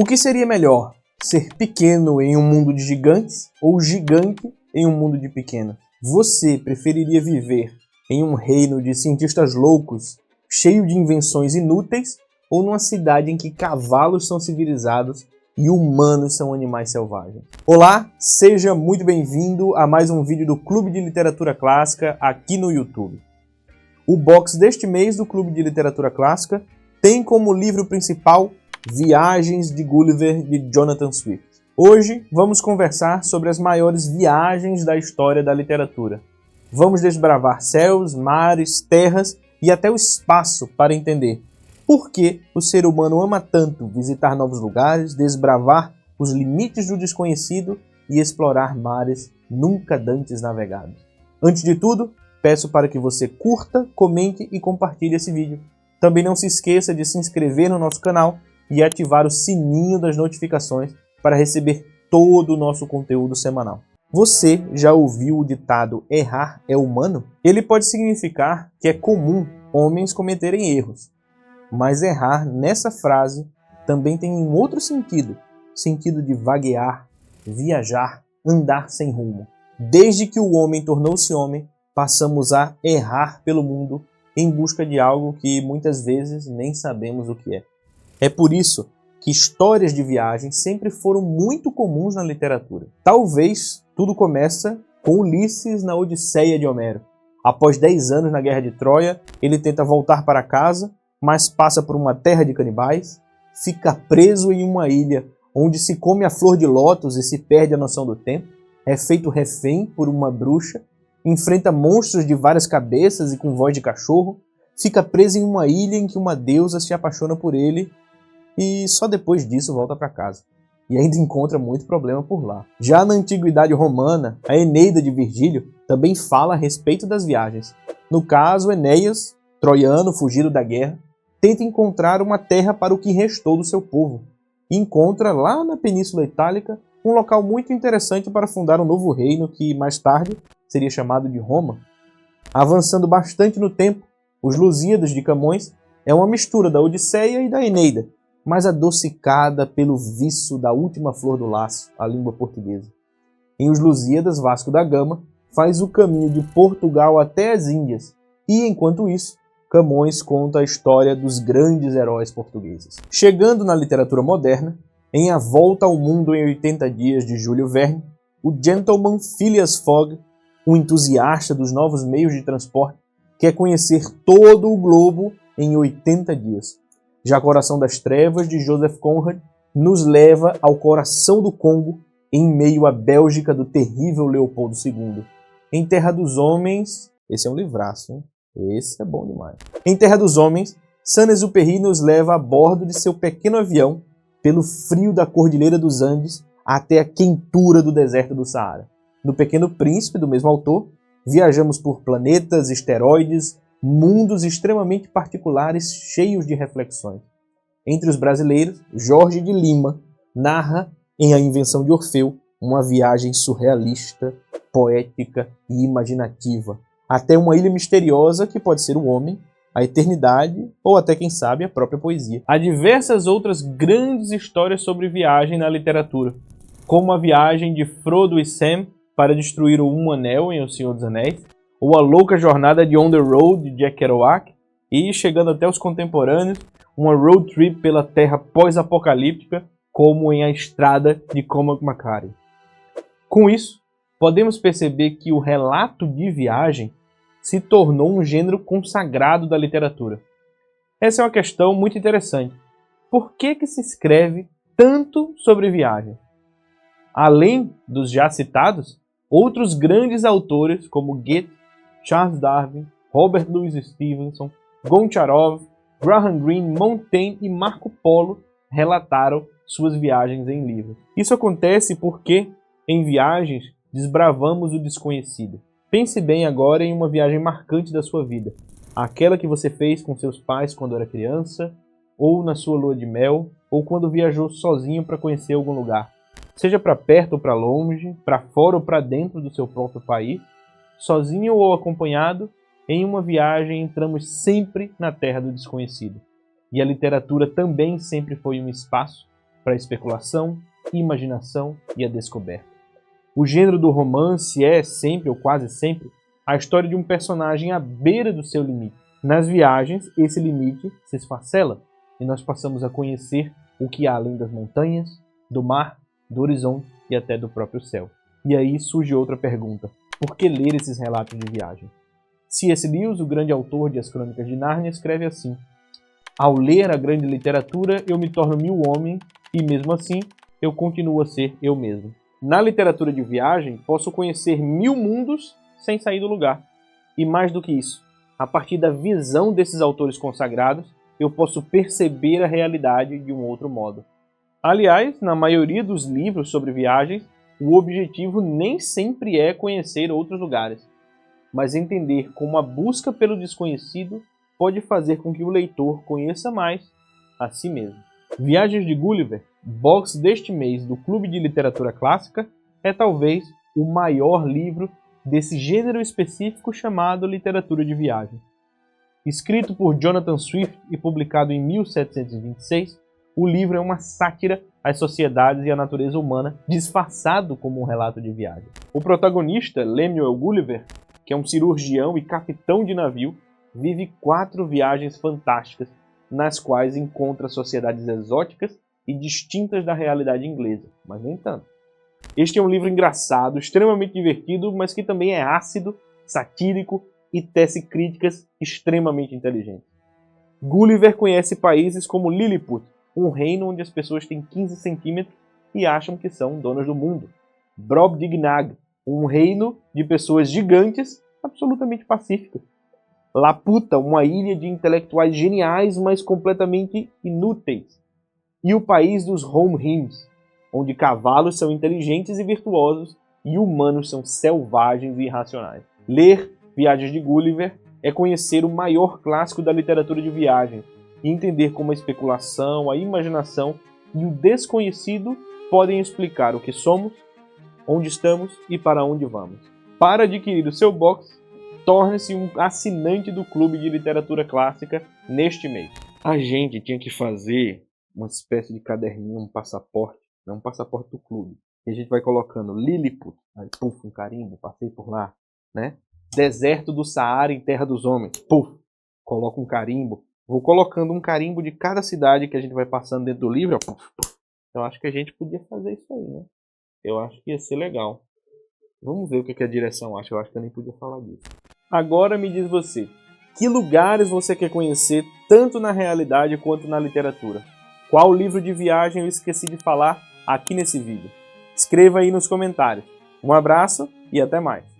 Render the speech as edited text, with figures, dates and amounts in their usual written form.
O que seria melhor? Ser pequeno em um mundo de gigantes ou gigante em um mundo de pequenos? Você preferiria viver em um reino de cientistas loucos, cheio de invenções inúteis, ou numa cidade em que cavalos são civilizados e humanos são animais selvagens? Olá, seja muito bem-vindo a mais um vídeo do Clube de Literatura Clássica aqui no YouTube. O box deste mês do Clube de Literatura Clássica tem como livro principal Viagens de Gulliver, de Jonathan Swift. Hoje vamos conversar sobre as maiores viagens da história da literatura. Vamos desbravar céus, mares, terras e até o espaço para entender por que o ser humano ama tanto visitar novos lugares, desbravar os limites do desconhecido e explorar mares nunca dantes navegados. Antes de tudo, peço para que você curta, comente e compartilhe esse vídeo. Também não se esqueça de se inscrever no nosso canal e ativar o sininho das notificações para receber todo o nosso conteúdo semanal. Você já ouviu o ditado errar é humano? Ele pode significar que é comum homens cometerem erros, mas errar nessa frase também tem um outro sentido, sentido de vaguear, viajar, andar sem rumo. Desde que o homem tornou-se homem, passamos a errar pelo mundo em busca de algo que muitas vezes nem sabemos o que é. É por isso que histórias de viagem sempre foram muito comuns na literatura. Talvez tudo começa com Ulisses na Odisseia de Homero. Após 10 anos na Guerra de Troia, ele tenta voltar para casa, mas passa por uma terra de canibais, fica preso em uma ilha onde se come a flor de lótus e se perde a noção do tempo, é feito refém por uma bruxa, enfrenta monstros de várias cabeças e com voz de cachorro, fica preso em uma ilha em que uma deusa se apaixona por ele e só depois disso volta para casa. E ainda encontra muito problema por lá. Já na Antiguidade Romana, a Eneida de Virgílio também fala a respeito das viagens. No caso, Enéas, troiano fugido da guerra, tenta encontrar uma terra para o que restou do seu povo. E encontra lá na Península Itálica um local muito interessante para fundar um novo reino que mais tarde seria chamado de Roma. Avançando bastante no tempo, os Lusíadas de Camões é uma mistura da Odisseia e da Eneida, mas adocicada pelo viço da última flor do laço, a língua portuguesa. Em Os Lusíadas, Vasco da Gama faz o caminho de Portugal até as Índias, e enquanto isso, Camões conta a história dos grandes heróis portugueses. Chegando na literatura moderna, em A Volta ao Mundo em 80 Dias, de Júlio Verne, o gentleman Phileas Fogg, um entusiasta dos novos meios de transporte, quer conhecer todo o globo em 80 dias. Já Coração das Trevas, de Joseph Conrad, nos leva ao coração do Congo, em meio à Bélgica do terrível Leopoldo II. Em Terra dos Homens... Esse é um livraço, hein? Esse é bom demais. Em Terra dos Homens, Saint-Exupéry nos leva a bordo de seu pequeno avião, pelo frio da Cordilheira dos Andes, até a quentura do deserto do Saara. No Pequeno Príncipe, do mesmo autor, viajamos por planetas, esteroides, mundos extremamente particulares, cheios de reflexões. Entre os brasileiros, Jorge de Lima narra, em A Invenção de Orfeu, uma viagem surrealista, poética e imaginativa, até uma ilha misteriosa que pode ser o homem, a eternidade ou até, quem sabe, a própria poesia. Há diversas outras grandes histórias sobre viagem na literatura, como a viagem de Frodo e Sam para destruir o Um Anel em O Senhor dos Anéis, ou a louca jornada de On the Road, de Jack Kerouac, e, chegando até os contemporâneos, uma road trip pela terra pós-apocalíptica, como em A Estrada, de Cormac McCarthy. Com isso, podemos perceber que o relato de viagem se tornou um gênero consagrado da literatura. Essa é uma questão muito interessante. Por que se escreve tanto sobre viagem? Além dos já citados, outros grandes autores como Goethe, Charles Darwin, Robert Louis Stevenson, Goncharov, Graham Greene, Montaigne e Marco Polo relataram suas viagens em livros. Isso acontece porque, em viagens, desbravamos o desconhecido. Pense bem agora em uma viagem marcante da sua vida. Aquela que você fez com seus pais quando era criança, ou na sua lua de mel, ou quando viajou sozinho para conhecer algum lugar. Seja para perto ou para longe, para fora ou para dentro do seu próprio país, sozinho ou acompanhado, em uma viagem entramos sempre na terra do desconhecido. E a literatura também sempre foi um espaço para a especulação, imaginação e a descoberta. O gênero do romance é, sempre ou quase sempre, a história de um personagem à beira do seu limite. Nas viagens, esse limite se esfacela e nós passamos a conhecer o que há além das montanhas, do mar, do horizonte e até do próprio céu. E aí surge outra pergunta: por que ler esses relatos de viagem? C.S. Lewis, o grande autor de As Crônicas de Nárnia, escreve assim: ao ler a grande literatura, eu me torno 1000 homens e, mesmo assim, eu continuo a ser eu mesmo. Na literatura de viagem, posso conhecer 1000 mundos sem sair do lugar. E mais do que isso, a partir da visão desses autores consagrados, eu posso perceber a realidade de um outro modo. Aliás, na maioria dos livros sobre viagens, o objetivo nem sempre é conhecer outros lugares, mas entender como a busca pelo desconhecido pode fazer com que o leitor conheça mais a si mesmo. Viagens de Gulliver, box deste mês do Clube de Literatura Clássica, é talvez o maior livro desse gênero específico chamado literatura de viagem. Escrito por Jonathan Swift e publicado em 1726, o livro é uma sátira às sociedades e à natureza humana, disfarçado como um relato de viagem. O protagonista, Lemuel Gulliver, que é um cirurgião e capitão de navio, vive 4 viagens fantásticas, nas quais encontra sociedades exóticas e distintas da realidade inglesa, mas nem tanto. Este é um livro engraçado, extremamente divertido, mas que também é ácido, satírico e tece críticas extremamente inteligentes. Gulliver conhece países como Lilliput, um reino onde as pessoas têm 15 centímetros e acham que são donas do mundo. Brobdingnag, um reino de pessoas gigantes absolutamente pacíficas. Laputa, uma ilha de intelectuais geniais, mas completamente inúteis. E o país dos Homerins, onde cavalos são inteligentes e virtuosos e humanos são selvagens e irracionais. Ler Viagens de Gulliver é conhecer o maior clássico da literatura de viagem e entender como a especulação, a imaginação e o desconhecido podem explicar o que somos, onde estamos e para onde vamos. Para adquirir o seu box, torne-se um assinante do Clube de Literatura Clássica neste mês. A gente tinha que fazer uma espécie de caderninho, um passaporte, né? Um passaporte do clube. E a gente vai colocando Lilliput, aí puf, um carimbo, passei por lá, né? Deserto do Saara em Terra dos Homens, puf, coloca um carimbo. Vou colocando um carimbo de cada cidade que a gente vai passando dentro do livro, ó, puf, puf. Eu acho que a gente podia fazer isso aí, né? Eu acho que ia ser legal. Vamos ver o que a direção acha. Eu acho que eu nem podia falar disso. Agora me diz você, que lugares você quer conhecer tanto na realidade quanto na literatura? Qual livro de viagem eu esqueci de falar aqui nesse vídeo? Escreva aí nos comentários. Um abraço e até mais.